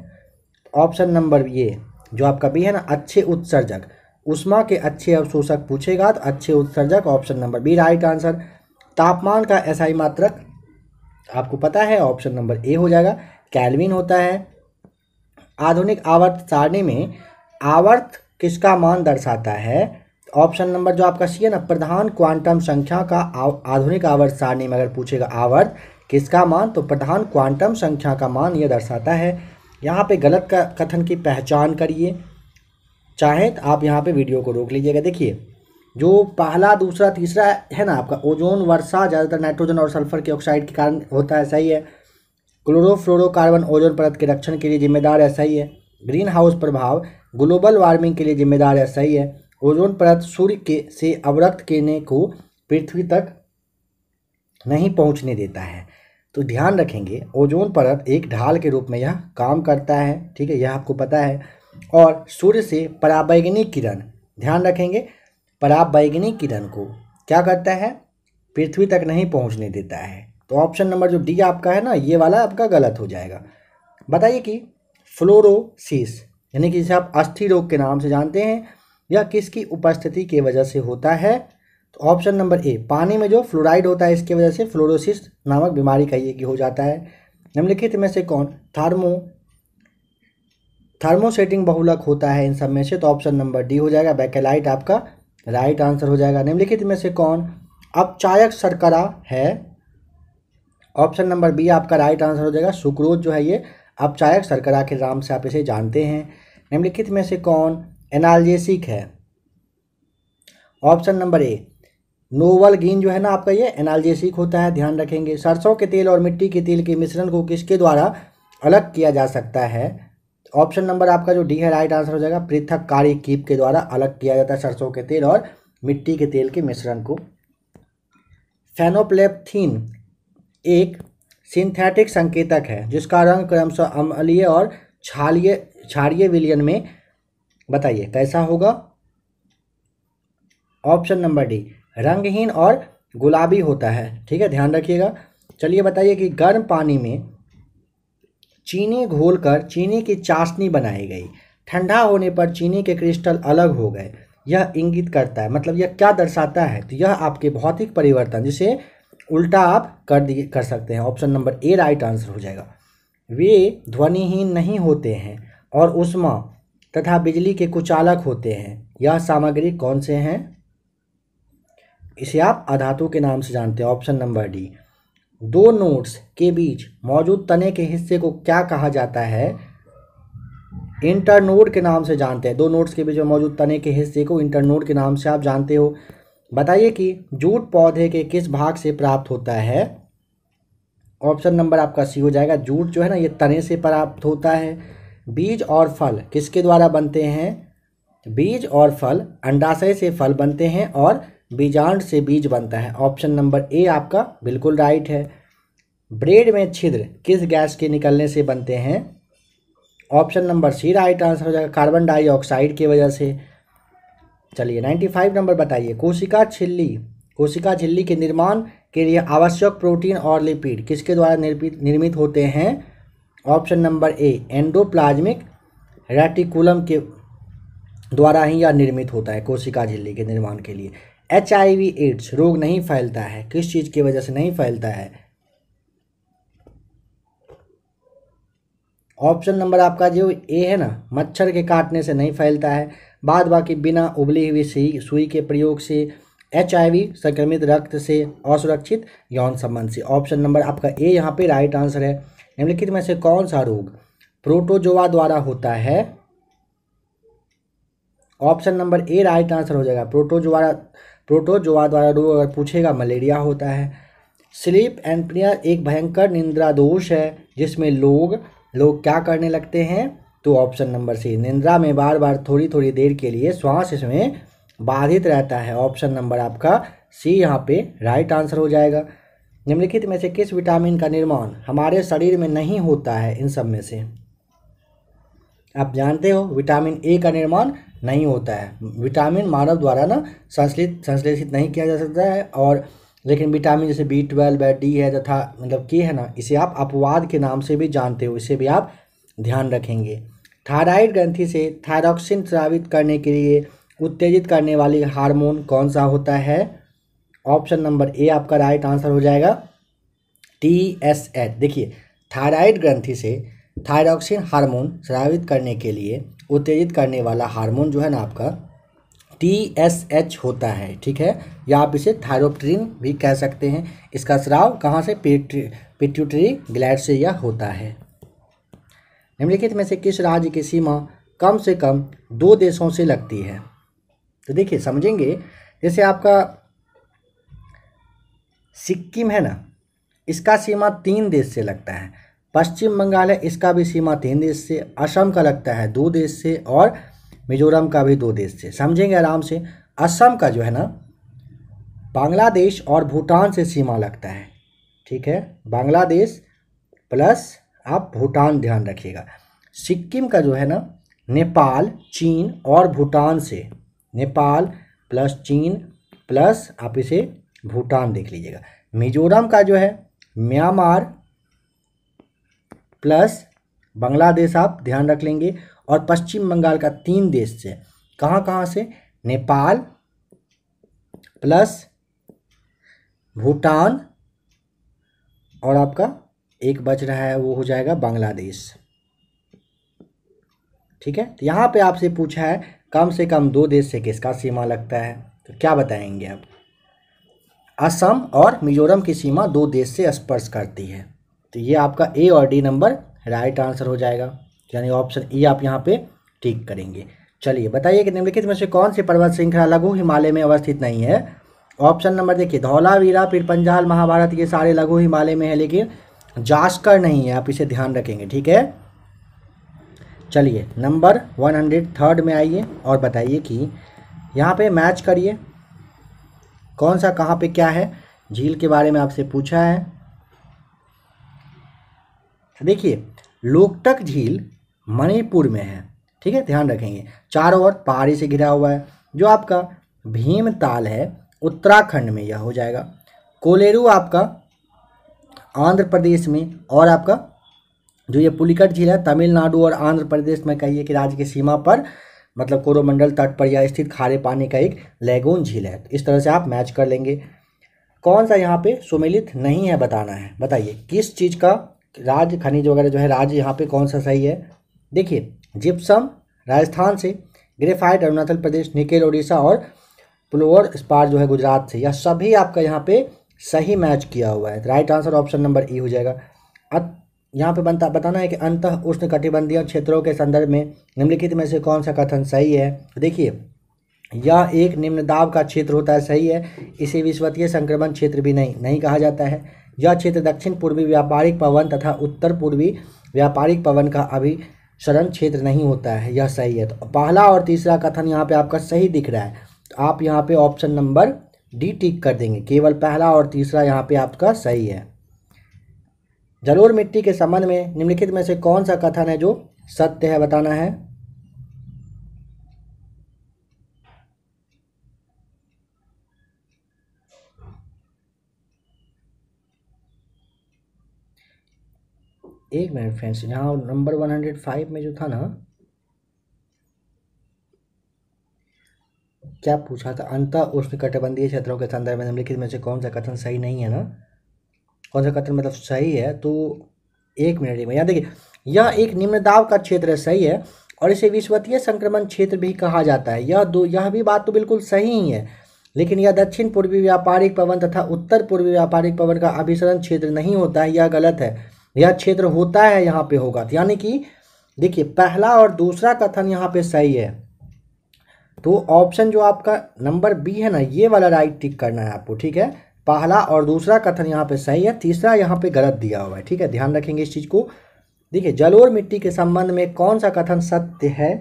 ऑप्शन नंबर ये जो आपका बी है ना, अच्छे उत्सर्जक। ऊष्मा के अच्छे अवशोषक पूछेगा तो अच्छे उत्सर्जक, option number B right answer. तापमान का एसआई मात्रक आपको पता है, ऑप्शन नंबर ए हो जाएगा, केल्विन होता है। आधुनिक आवर्त सारणी में आवर्त किसका मान दर्शाता है, ऑप्शन नंबर जो आपका सी है ना, प्रधान क्वांटम संख्या का आधुनिक आवर्त सारणी में अगर पूछेगा आवर्त किसका मान, तो प्रधान क्वांटम संख्या का मान यह दर्शाता है। यहाँ पे गलत का कथन की पहचान करिए, चाहे तो आप यहाँ पे वीडियो को रोक लीजिएगा। देखिए जो पहला दूसरा तीसरा है ना आपका, ओजोन वर्षा ज़्यादातर नाइट्रोजन और सल्फर के ऑक्साइड के कारण होता है, सही है। क्लोरोफ्लोरोकार्बन ओजोन परत के रक्षण के लिए जिम्मेदार है, सही है। ग्रीन हाउस प्रभाव ग्लोबल वार्मिंग के लिए जिम्मेदार है, सही है। ओजोन परत सूर्य के से अवरक्त किरणें को पृथ्वी तक नहीं पहुंचने देता है। तो ध्यान रखेंगे ओजोन परत एक ढाल के रूप में यह काम करता है, ठीक है, यह आपको पता है। और सूर्य से पराबैंगनी किरण, ध्यान रखेंगे, पराबैंगनी किरण को क्या करता है, पृथ्वी तक नहीं पहुंचने देता है। तो ऑप्शन नंबर जो डी आपका है ना, ये वाला आपका गलत हो जाएगा। बताइए कि फ्लोरोसिस यानी कि जिसे आप अस्थि रोग के नाम से जानते हैं, यह किसकी उपस्थिति की वजह से होता है, तो ऑप्शन नंबर ए, पानी में जो फ्लोराइड होता है इसकी वजह से फ्लोरोसिस नामक बीमारी कहिए कि हो जाता है। निम्नलिखित में से कौन थर्मोसेटिंग बहुलक होता है इन सब में से, तो ऑप्शन नंबर डी हो जाएगा, बैकेलाइट आपका राइट आंसर हो जाएगा। निम्नलिखित में से कौन अपचायक शर्करा है, ऑप्शन नंबर बी आपका राइट आंसर हो जाएगा, सुक्रोज जो है ये अपचायक शर्करा के नाम से आप इसे जानते हैं। निम्नलिखित में से कौन एनाल्जेसिक है, ऑप्शन नंबर ए, नोवलगीन जो है ना आपका ये एनाल्जेसिक होता है, ध्यान रखेंगे। सरसों के तेल और मिट्टी के तेल के मिश्रण को किसके द्वारा अलग किया जा सकता है, ऑप्शन नंबर आपका जो डी है राइट आंसर हो जाएगा, पृथक्कारी कीप के द्वारा अलग किया जाता है सरसों के तेल और मिट्टी के तेल के मिश्रण को। फेनोप्लेपथीन एक सिंथेटिक संकेतक है जिसका रंग क्रमशः अम्लीय और क्षारीय विलयन में, बताइए कैसा होगा, ऑप्शन नंबर डी, रंगहीन और गुलाबी होता है, ठीक है, ध्यान रखिएगा। चलिए बताइए कि गर्म पानी में चीनी घोलकर चीनी की चाशनी बनाई गई, ठंडा होने पर चीनी के क्रिस्टल अलग हो गए, यह इंगित करता है, मतलब यह क्या दर्शाता है, तो यह आपके भौतिक परिवर्तन, जिसे उल्टा आप कर सकते हैं, ऑप्शन नंबर ए राइट आंसर हो जाएगा। वे ध्वनिहीन नहीं होते हैं और ऊष्मा तथा बिजली के कुचालक होते हैं, यह सामग्री कौन से हैं, इसे आप अधातु के नाम से जानते हैं, ऑप्शन नंबर डी। दो नोड्स के बीच मौजूद तने के हिस्से को क्या कहा जाता है, इंटरनोड के नाम से जानते हैं, दो नोड्स के बीच में मौजूद तने के हिस्से को इंटरनोड के नाम से आप जानते हो। बताइए कि जूट पौधे के किस भाग से प्राप्त होता है, ऑप्शन नंबर आपका सी हो जाएगा, जूट जो है ना ये तने से प्राप्त होता है। बीज और फल किसके द्वारा बनते हैं, बीज और फल अंडाशय से फल बनते हैं और बीजांड से बीज बनता है, ऑप्शन नंबर ए आपका बिल्कुल राइट है। ब्रेड में छिद्र किस गैस के निकलने से बनते हैं, option number C right answer हो जाएगा, कार्बन डाइऑक्साइड की वजह से। चलिए 95 नंबर बताइए, कोशिका झिल्ली के निर्माण के लिए आवश्यक प्रोटीन और लिपिड किसके द्वारा निर्मित होते हैं, ऑप्शन नंबर ए, एंडोप्लाज्मिक रेटिकुलम के द्वारा ही यह निर्मित होता है कोशिका झिल्ली के निर्माण के लिए। HIV एड्स रोग नहीं फैलता है, किस चीज़ की वजह से नहीं फैलता है, ऑप्शन नंबर आपका जो ए है ना, मच्छर के काटने से नहीं फैलता है, बाद बाकी बिना उबली हुई सुई के प्रयोग से, HIV संक्रमित रक्त से, असुरक्षित यौन संबंध से, ऑप्शन नंबर आपका ए यहाँ पे राइट आंसर है। निम्नलिखित में से कौन सा रोग प्रोटोजोआ द्वारा होता है, ऑप्शन नंबर ए राइट आंसर हो जाएगा, प्रोटोजोआ द्वारा रोग अगर पूछेगा मलेरिया होता है। स्लीप एपनिया एक भयंकर निद्रा दोष है जिसमें लोग क्या करने लगते हैं, तो ऑप्शन नंबर सी, निद्रा में बार बार थोड़ी थोड़ी देर के लिए श्वास इसमें बाधित रहता है, ऑप्शन नंबर आपका सी यहाँ पे राइट आंसर हो जाएगा। निम्नलिखित में से किस विटामिन का निर्माण हमारे शरीर में नहीं होता है? इन सब में से आप जानते हो विटामिन ए का निर्माण नहीं होता है। विटामिन मानव द्वारा ना संश्लेषित नहीं किया जा सकता है, और लेकिन विटामिन जैसे B12 है, डी है तथा मतलब के है ना, इसे आप अपवाद के नाम से भी जानते हो, इसे भी आप ध्यान रखेंगे। थायराइड ग्रंथि से थायरॉक्सिन स्रावित करने के लिए उत्तेजित करने वाली हार्मोन कौन सा होता है? ऑप्शन नंबर ए आपका राइट आंसर हो जाएगा TSH। देखिए थायराइड ग्रंथि से थायरॉक्सिन हार्मोन स्रावित करने के लिए उत्तेजित करने वाला हार्मोन जो है ना आपका TSH होता है, ठीक है, या आप इसे थायरोप्टेरिन भी कह सकते हैं। इसका स्राव कहाँ से? पिट्यूटरी ग्लैंड से यह होता है। निम्नलिखित में से किस राज्य की सीमा कम से कम 2 देशों से लगती है? तो देखिए समझेंगे, जैसे आपका सिक्किम है ना, इसका सीमा 3 देश से लगता है। पश्चिम बंगाल है, इसका भी सीमा 3 देश से। असम का लगता है 2 देश से, और मिजोरम का भी 2 देश से। समझेंगे आराम से। असम का जो है ना बांग्लादेश और भूटान से सीमा लगता है, ठीक है, बांग्लादेश प्लस आप भूटान ध्यान रखिएगा। सिक्किम का जो है ना नेपाल, चीन और भूटान से, नेपाल प्लस चीन प्लस आप इसे भूटान देख लीजिएगा। मिजोरम का जो है म्यांमार प्लस बांग्लादेश आप ध्यान रख लेंगे, और पश्चिम बंगाल का 3 देश से, कहाँ कहाँ से? नेपाल प्लस भूटान, और आपका एक बच रहा है वो हो जाएगा बांग्लादेश, ठीक है। तो यहाँ पे आपसे पूछा है कम से कम 2 देश से किसका सीमा लगता है, तो क्या बताएंगे आप? असम और मिजोरम की सीमा 2 देश से स्पर्श करती है। तो ये आपका ए और डी नंबर राइट आंसर हो जाएगा, यानी ऑप्शन ई आप यहाँ पे टिक करेंगे। चलिए बताइए कि निम्नलिखित में से कौन सी पर्वत श्रृंखला लघु हिमालय में अवस्थित नहीं है? ऑप्शन नंबर देखिए, धौलावीरा, फिर पंजाल, महाभारत, ये सारे लघु हिमालय में है, लेकिन जास्कर नहीं है, आप इसे ध्यान रखेंगे, ठीक है। चलिए नंबर 103 में आइए और बताइए कि यहाँ पे मैच करिए कौन सा कहाँ पे क्या है। झील के बारे में आपसे पूछा है। देखिए लोकटक झील मणिपुर में है, ठीक है, ध्यान रखेंगे। चारों ओर पहाड़ी से घिरा हुआ है। जो आपका भीमताल है उत्तराखंड में, यह हो जाएगा। कोलेरू आपका आंध्र प्रदेश में, और आपका जो ये पुलिकट झील है तमिलनाडु और आंध्र प्रदेश में, कहिए कि राज्य की सीमा पर, मतलब कोरोमंडल तट पर यह स्थित खारे पानी का एक लैगून झील है। इस तरह से आप मैच कर लेंगे। कौन सा यहाँ पे सुमेलित नहीं है बताना है। बताइए किस चीज़ का राज्य, खनिज वगैरह जो है राज्य यहाँ पे कौन सा सही है। देखिए जिप्सम राजस्थान से, ग्रेफाइट अरुणाचल प्रदेश, निकेल उड़ीसा, और फ्लोर स्पार जो है गुजरात से, यह सभी आपका यहाँ पे सही मैच किया हुआ है। राइट आंसर ऑप्शन नंबर ई हो जाएगा। यहाँ पे बताना है कि अंतः उष्ण कटिबंधीय क्षेत्रों के संदर्भ में निम्नलिखित में से कौन सा कथन सही है। देखिए यह एक निम्न दाब का क्षेत्र होता है, सही है। इसे विषुवतीय संक्रमण क्षेत्र भी नहीं कहा जाता है। यह क्षेत्र दक्षिण पूर्वी व्यापारिक पवन तथा उत्तर पूर्वी व्यापारिक पवन का अभिसरण क्षेत्र नहीं होता है, यह सही है। तो पहला और तीसरा कथन यहाँ पे आपका सही दिख रहा है, तो आप यहाँ पे ऑप्शन नंबर डी टिक कर देंगे। केवल पहला और तीसरा यहाँ पे आपका सही है। जलोढ़ मिट्टी के संबंध में निम्नलिखित में से कौन सा कथन है जो सत्य है बताना है। एक मिनट फ्रेंड्स, यहाँ नंबर 105 में जो था ना, क्या पूछा था? अंतः उष्ण कटिबंधीय क्षेत्रों के संदर्भ में निम्नलिखित में से कौन सा कथन सही नहीं है ना, कौन सा कथन मतलब सही है। तो एक मिनट में यहाँ देखिए, यह एक निम्न दाब का क्षेत्र है, सही है, और इसे विषुवतीय संक्रमण क्षेत्र भी कहा जाता है। यह भी बात तो बिल्कुल सही ही है, लेकिन यह दक्षिण पूर्वी व्यापारिक पवन तथा उत्तर पूर्वी व्यापारिक पवन का अभिसरण क्षेत्र नहीं होता है, यह गलत है। यह क्षेत्र होता है, यहाँ पे होगा। यानी कि देखिए पहला और दूसरा कथन यहाँ पे सही है, तो ऑप्शन जो आपका नंबर बी है ना, ये वाला राइट टिक करना है आपको, ठीक है। पहला और दूसरा कथन यहाँ पे सही है, तीसरा यहाँ पे गलत दिया हुआ है, ठीक है, ध्यान रखेंगे इस चीज को। देखिए जलोढ़ मिट्टी के संबंध में कौन सा कथन सत्य है।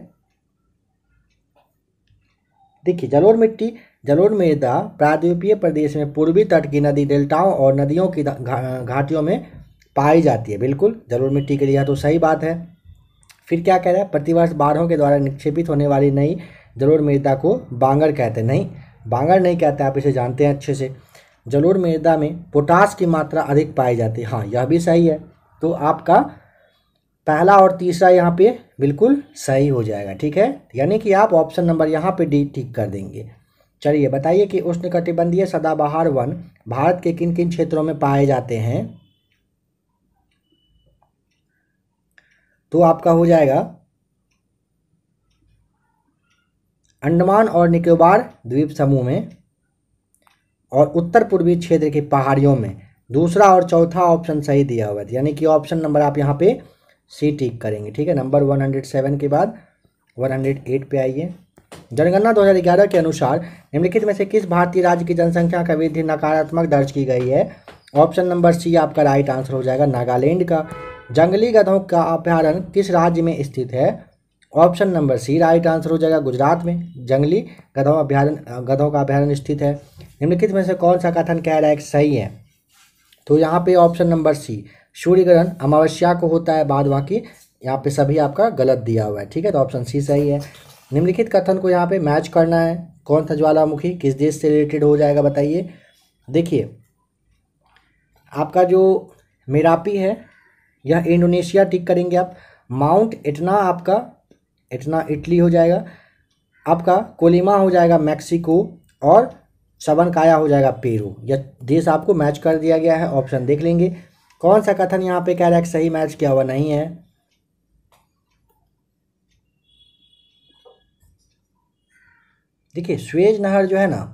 देखिए जलोढ़ मिट्टी जलोढ़ मृदा प्रायद्वीपीय प्रदेश में पूर्वी तट की नदी डेल्टाओं और नदियों की घाटियों में पाई जाती है। बिल्कुल जलोढ़ मिट्टी के लिए तो सही बात है। फिर क्या कह रहा है, प्रतिवर्ष बाढ़ों के द्वारा निक्षेपित होने वाली नई जलोढ़ मृदा को बांगर कहते हैं। नहीं, बांगर नहीं कहते, आप इसे जानते हैं अच्छे से। जलोढ़ मृदा में पोटास की मात्रा अधिक पाई जाती है। हाँ, यह भी सही है। तो आपका पहला और तीसरा यहाँ पे बिल्कुल सही हो जाएगा। ठीक है, यानी कि आप ऑप्शन नंबर यहाँ पे डी टिक कर देंगे। चलिए बताइए कि उष्णकटिबंधीय सदाबहार वन भारत के किन किन क्षेत्रों में पाए जाते हैं। तो आपका हो जाएगा अंडमान और निकोबार द्वीप समूह में और उत्तर पूर्वी क्षेत्र की पहाड़ियों में। दूसरा और चौथा ऑप्शन सही दिया हुआ है, यानी कि ऑप्शन नंबर आप यहाँ पे सी टिक करेंगे। ठीक है, नंबर 107 के बाद 108 पे आइए। जनगणना 2011 के अनुसार निम्नलिखित में से किस भारतीय राज्य की जनसंख्या का वृद्धि नकारात्मक दर्ज की गई है। ऑप्शन नंबर सी आपका राइट आंसर हो जाएगा, नागालैंड का। जंगली गधों का अभ्यारण्य किस राज्य में स्थित है। Option number C right answer हो जाएगा, गुजरात में जंगली गधों का अभ्यारण्य स्थित है। निम्नलिखित में से कौन सा कथन कह रहा है सही है। तो यहाँ पे ऑप्शन नंबर सी सूर्य ग्रहण अमावस्या को होता है, बाद बाकी यहाँ पे सभी आपका गलत दिया हुआ है। ठीक है, तो ऑप्शन सी सही है। निम्नलिखित कथन को यहाँ पे मैच करना है। कौन सा ज्वालामुखी किस देश से रिलेटेड हो जाएगा बताइए। देखिए आपका जो मेरापी है यह इंडोनेशिया टिक करेंगे आप। माउंट एटना आपका एटना इटली हो जाएगा। आपका कोलिमा हो जाएगा मैक्सिको और सबनकाया हो जाएगा पेरू। यह देश आपको मैच कर दिया गया है, ऑप्शन देख लेंगे। कौन सा कथन यहाँ पे कह रहा है कि सही मैच किया हुआ नहीं है। देखिए स्वेज नहर जो है ना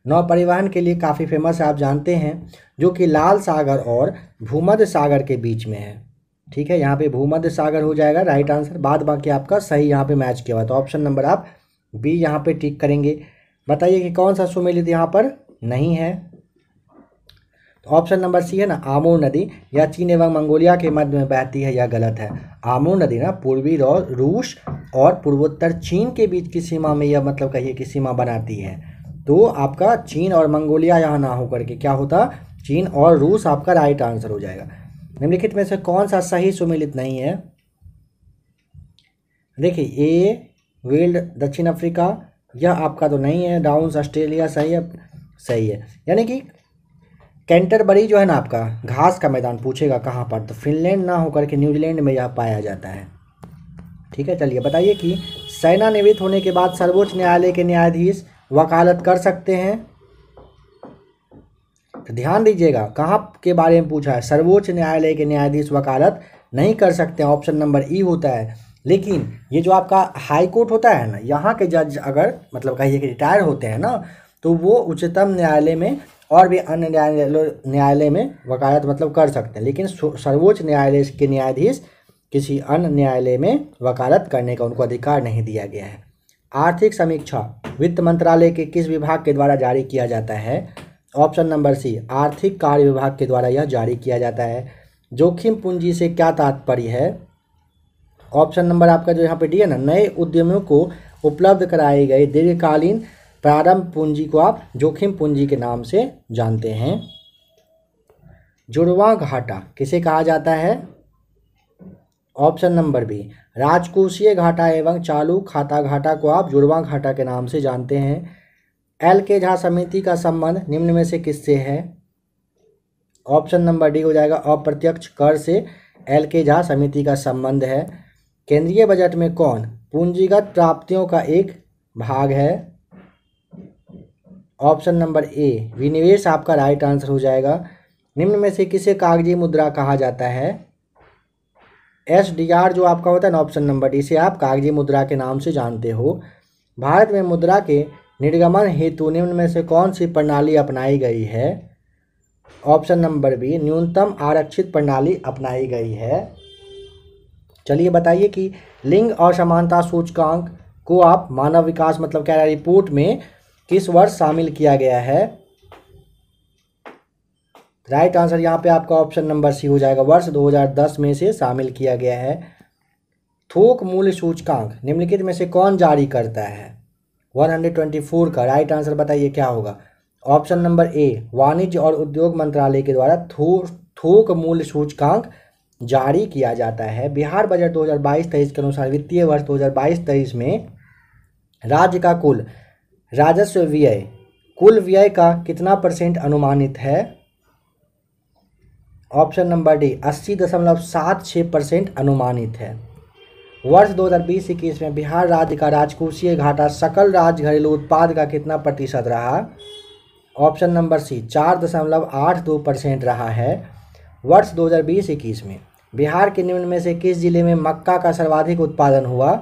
नौ परिवहन के लिए काफ़ी फेमस है, आप जानते हैं, जो कि लाल सागर और भूमध्य सागर के बीच में है। ठीक है, यहाँ पे भूमध्य सागर हो जाएगा राइट आंसर, बाद बाकी आपका सही यहाँ पे मैच किया हुआ। तो ऑप्शन नंबर आप बी यहाँ पे टिक करेंगे। बताइए कि कौन सा सुमेलित यहाँ पर नहीं है। तो ऑप्शन नंबर सी है ना, आमूर नदी या चीन एवं मंगोलिया के मध्य में बहती है, यह गलत है। आमूर नदी ना पूर्वी रूस और पूर्वोत्तर चीन के बीच की सीमा में यह मतलब कहिए कि सीमा बनाती है। तो आपका चीन और मंगोलिया यहाँ ना होकर के क्या होता, चीन और रूस आपका राइट आंसर हो जाएगा। निम्नलिखित में से कौन सा सही सुमेलित नहीं है। देखिए ए वेल्ड दक्षिण अफ्रीका, यह आपका तो नहीं है। डाउन्स ऑस्ट्रेलिया सही है, सही है। यानी कि कैंटरबरी जो है ना आपका घास का मैदान, पूछेगा कहाँ पर, तो फिनलैंड ना होकर के न्यूजीलैंड में यह पाया जाता है। ठीक है, चलिए बताइए कि सेवानिवृत्त होने के बाद सर्वोच्च न्यायालय के न्यायाधीश वकालत कर सकते हैं। तो ध्यान दीजिएगा कहाँ के बारे में पूछा है। सर्वोच्च न्यायालय के न्यायाधीश वकालत नहीं कर सकते, ऑप्शन नंबर ई होता है। लेकिन ये जो आपका हाई कोर्ट होता है ना, यहाँ के जज अगर मतलब कहिए कि रिटायर होते हैं ना, तो वो उच्चतम न्यायालय में और भी अन्य न्यायालय में वकालत मतलब कर सकते हैं। लेकिन सर्वोच्च न्यायालय के न्यायाधीश किसी अन्य न्यायालय में वकालत करने का उनको अधिकार नहीं दिया गया है। आर्थिक समीक्षा वित्त मंत्रालय के किस विभाग के द्वारा जारी किया जाता है। ऑप्शन नंबर सी आर्थिक कार्य विभाग के द्वारा यह जारी किया जाता है। जोखिम पूंजी से क्या तात्पर्य है। ऑप्शन नंबर आपका जो यहाँ पे डी है ना, नए उद्यमियों को उपलब्ध कराई गई दीर्घकालीन प्रारंभ पूंजी को आप जोखिम पूंजी के नाम से जानते हैं। जुड़वां घाटा किसे कहा जाता है। ऑप्शन नंबर बी राजकोषीय घाटा एवं चालू खाता घाटा को आप जुड़वां घाटा के नाम से जानते हैं। एल के झा समिति का संबंध निम्न में से किससे है। ऑप्शन नंबर डी हो जाएगा, अप्रत्यक्ष कर से एल के झा समिति का संबंध है। केंद्रीय बजट में कौन पूंजीगत प्राप्तियों का एक भाग है। ऑप्शन नंबर ए विनिवेश आपका राइट आंसर हो जाएगा। निम्न में से किसे कागजी मुद्रा कहा जाता है। एसडीआर जो आपका होता है ना, ऑप्शन नंबर डी से आप कागजी मुद्रा के नाम से जानते हो। भारत में मुद्रा के निर्गमन हेतु निम्न में से कौन सी प्रणाली अपनाई गई है। ऑप्शन नंबर बी न्यूनतम आरक्षित प्रणाली अपनाई गई है। चलिए बताइए कि लिंग और समानता सूचकांक को आप मानव विकास मतलब क्या रिपोर्ट में किस वर्ष शामिल किया गया है। राइट आंसर यहाँ पे आपका ऑप्शन नंबर सी हो जाएगा, वर्ष 2010 में से शामिल किया गया है। थोक मूल्य सूचकांक निम्नलिखित में से कौन जारी करता है। 124 का राइट आंसर बताइए क्या होगा। ऑप्शन नंबर ए, वाणिज्य और उद्योग मंत्रालय के द्वारा थोक मूल्य सूचकांक जारी किया जाता है। बिहार बजट 2022-23 के अनुसार वित्तीय वर्ष 2022-23 में राज्य का कुल राजस्व व्यय, कुल व्यय का कितना % अनुमानित है। ऑप्शन नंबर डी, 80.76% अनुमानित है। वर्ष 2020-21 में बिहार राज्य का राजकोषीय घाटा सकल राज्य घरेलू उत्पाद का कितना % रहा। ऑप्शन नंबर सी, 4.82% रहा है। वर्ष 2020-21 में बिहार के निम्न में से किस जिले में मक्का का सर्वाधिक उत्पादन हुआ।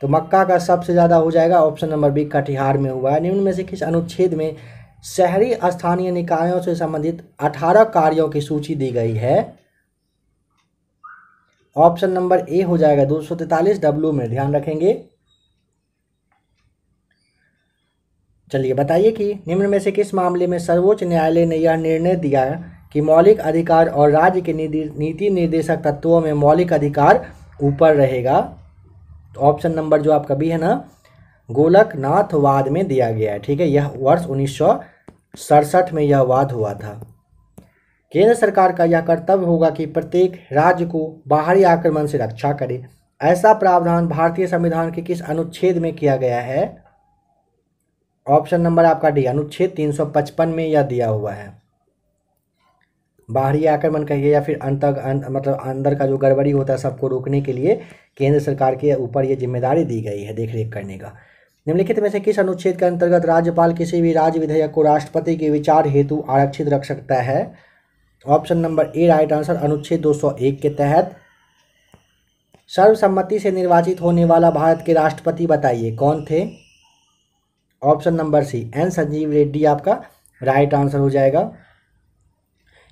तो मक्का का सबसे ज़्यादा हो जाएगा ऑप्शन नंबर बी, कटिहार में हुआ है। निम्न में से किस अनुच्छेद में शहरी स्थानीय निकायों से संबंधित 18 कार्यों की सूची दी गई है। ऑप्शन नंबर ए हो जाएगा 243 डब्ल्यू में, ध्यान रखेंगे। चलिए बताइए कि निम्न में से किस मामले में सर्वोच्च न्यायालय ने यह निर्णय दिया कि मौलिक अधिकार और राज्य के नीति निर्देशक तत्वों में मौलिक अधिकार ऊपर रहेगा। तो ऑप्शन नंबर जो आपका बी है ना, गोलकनाथ वाद में दिया गया है। ठीक है, यह वर्ष 1967 में यह वाद हुआ था। केंद्र सरकार का यह कर्तव्य होगा कि प्रत्येक राज्य को बाहरी आक्रमण से रक्षा करे। ऐसा प्रावधान भारतीय संविधान के किस अनुच्छेद में किया गया है। ऑप्शन नंबर आपका डी, अनुच्छेद 355 में यह दिया हुआ है। बाहरी आक्रमण कहिए या फिर मतलब अंदर का जो गड़बड़ी होता है सबको रोकने के लिए केंद्र सरकार के ऊपर ये जिम्मेदारी दी गई है देखरेख करने का। निम्नलिखित में से किस अनुच्छेद के अंतर्गत राज्यपाल किसी भी राज्य विधेयक को राष्ट्रपति के विचार हेतु आरक्षित रख सकता है। ऑप्शन नंबर ए राइट आंसर, अनुच्छेद 201 के तहत। सर्वसम्मति से निर्वाचित होने वाला भारत के राष्ट्रपति बताइए कौन थे। Option number C, N Sanjiva Reddy आपका राइट आंसर हो जाएगा।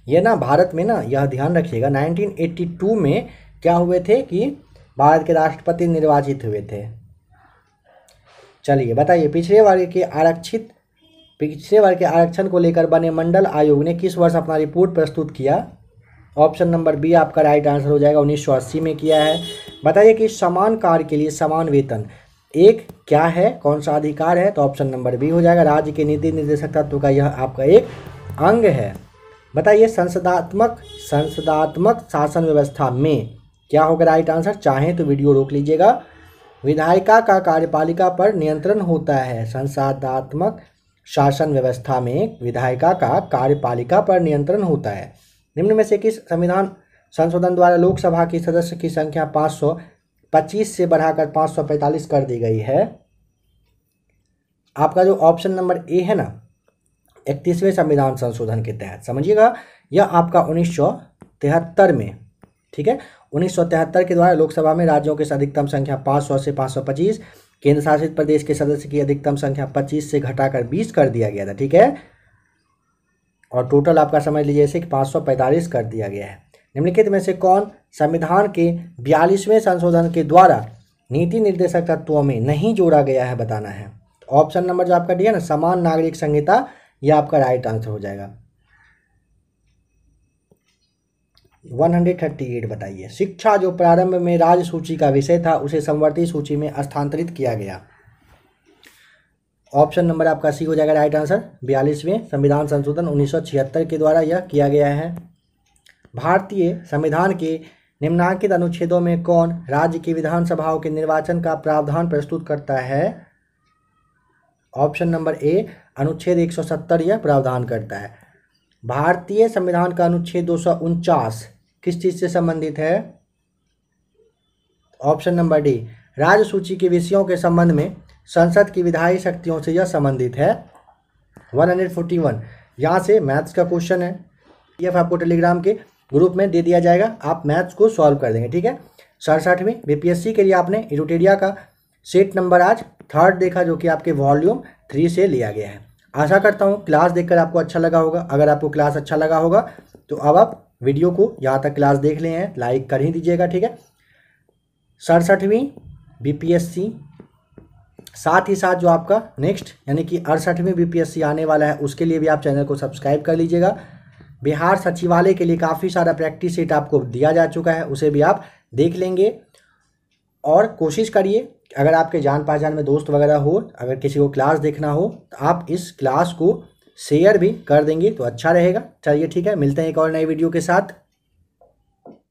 ये ना भारत में ना यह ध्यान रखिएगा 1982 में क्या हुए थे कि भारत के राष्ट्रपति निर्वाचित हुए थे। चलिए बताइए, पिछड़े वर्ग के आरक्षण को लेकर बने मंडल आयोग ने किस वर्ष अपना रिपोर्ट प्रस्तुत किया। ऑप्शन नंबर बी आपका राइट आंसर हो जाएगा, 1980 में किया है। बताइए कि समान कार्य के लिए समान वेतन एक क्या है, कौन सा अधिकार है। तो ऑप्शन नंबर बी हो जाएगा, राज्य के नीति निर्देशक तत्व का यह आपका एक अंग है। बताइए संसदात्मक शासन व्यवस्था में क्या होगा राइट आंसर। चाहें तो वीडियो रोक लीजिएगा। विधायिका का कार्यपालिका पर नियंत्रण होता है। संसदात्मक शासन व्यवस्था में विधायिका का कार्यपालिका पर नियंत्रण होता है। निम्न में से किस संविधान संशोधन द्वारा लोकसभा की सदस्य की संख्या 525 से बढ़ाकर 545 कर दी गई है। आपका जो ऑप्शन नंबर ए है ना, 31वें संविधान संशोधन के तहत, समझिएगा यह आपका 1973 में, ठीक है, 1973 के द्वारा लोकसभा में राज्यों की अधिकतम संख्या 500 से 525, केंद्र शासित प्रदेश के सदस्य की अधिकतम संख्या 25 से घटाकर 20 कर दिया गया था। ठीक है, और टोटल आपका समझ लीजिए इसे 545 कर दिया गया है। निम्नलिखित में से कौन संविधान के 42वें संशोधन के द्वारा नीति निर्देशक तत्वों में नहीं जोड़ा गया है, बताना है। ऑप्शन नंबर जो आपका डी है ना, समान नागरिक संहिता, यह आपका राइट आंसर हो जाएगा। 138 बताइए, शिक्षा जो प्रारंभ में राज्य सूची का विषय था उसे समवर्ती सूची में स्थानांतरित किया गया। ऑप्शन नंबर आपका सी हो जाएगा राइट आंसर। 42वें संविधान संशोधन 1976 के द्वारा यह किया गया है। भारतीय संविधान के निम्नांकित अनुच्छेदों में कौन राज्य की विधानसभाओं के निर्वाचन का प्रावधान प्रस्तुत करता है। ऑप्शन नंबर ए, अनुच्छेद 170 यह प्रावधान करता है। भारतीय संविधान का अनुच्छेद 249 किस चीज से संबंधित है। ऑप्शन नंबर डी, राज्य सूची के विषयों के संबंध में संसद की विधायी शक्तियों से यह संबंधित है। 141 यहाँ से मैथ्स का क्वेश्चन है, यह आपको टेलीग्राम के ग्रुप में दे दिया जाएगा, आप मैथ्स को सॉल्व कर देंगे। ठीक है, 67वीं बीपीएससी के लिए आपने इडोटेरिया का सेट नंबर आज 3rd देखा, जो कि आपके वॉल्यूम 3 से लिया गया है। आशा करता हूँ क्लास देखकर आपको अच्छा लगा होगा। अगर आपको क्लास अच्छा लगा होगा तो अब आप वीडियो को यहाँ तक क्लास देख ले हैं, लाइक कर ही दीजिएगा। ठीक है, 67वीं बीपीएससी, साथ ही साथ जो आपका नेक्स्ट यानी कि 68वीं बीपीएससी आने वाला है उसके लिए भी आप चैनल को सब्सक्राइब कर लीजिएगा। बिहार सचिवालय के लिए काफ़ी सारा प्रैक्टिस सेट आपको दिया जा चुका है, उसे भी आप देख लेंगे। और कोशिश करिए अगर आपके जान पहचान में दोस्त वगैरह हो, अगर किसी को क्लास देखना हो तो आप इस क्लास को शेयर भी कर देंगे तो अच्छा रहेगा। चलिए ठीक है, मिलते हैं एक और नई वीडियो के साथ।